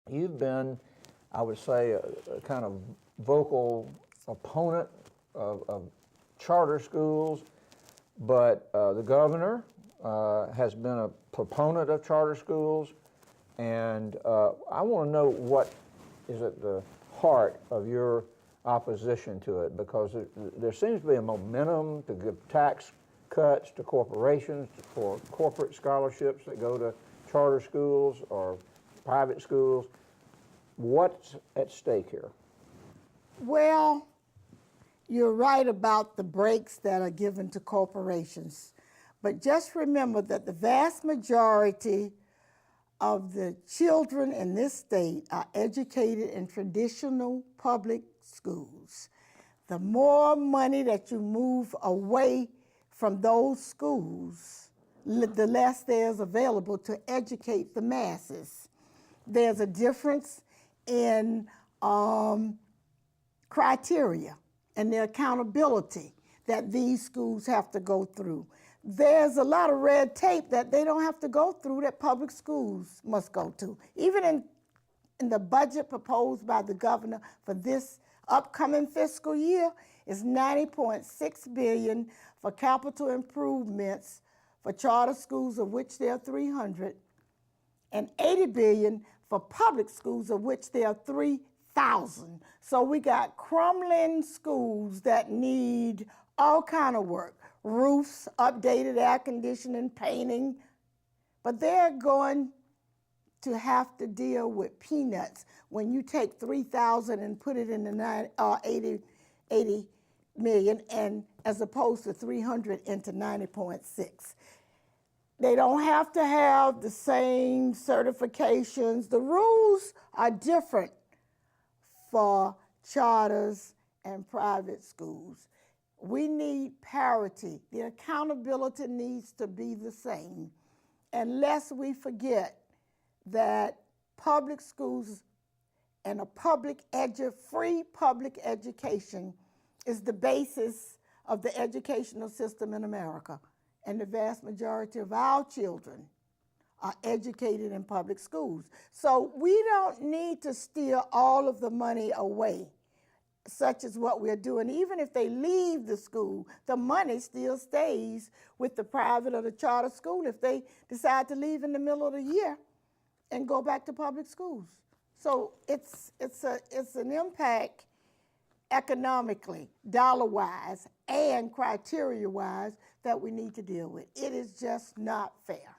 You've been, I would say, a kind of vocal opponent of charter schools, but the governor has been a proponent of charter schools, and I want to know what is at the heart of your opposition to it, because there seems to be a momentum to give tax cuts to corporations for corporate scholarships that go to charter schools or private schools. What's at stake here? Well, you're right about the breaks that are given to corporations. But just remember that the vast majority of the children in this state are educated in traditional public schools. The more money that you move away from those schools, the less there's available to educate the masses. There's a difference in criteria and the accountability that these schools have to go through. There's a lot of red tape that they don't have to go through that public schools must go to. Even in the budget proposed by the governor for this upcoming fiscal year is $90.6 billion for capital improvements for charter schools, of which there are 300, and $80 billion for public schools, of which there are 3,000. So we got crumbling schools that need all kind of work, roofs, updated air conditioning, painting, but they're going to have to deal with peanuts when you take 3,000 and put it in the 80 million, and as opposed to 300 into 90.6. They don't have to have the same certifications. The rules are different for charters and private schools. We need parity. The accountability needs to be the same. And lest we forget that public schools and a free public education is the basis of the educational system in America. And the vast majority of our children are educated in public schools. So we don't need to steal all of the money away, such as what we're doing. Even if they leave the school, the money still stays with the private or the charter school if they decide to leave in the middle of the year and go back to public schools. So it's an impact economically, dollar-wise, and criteria-wise that we need to deal with. It is just not fair.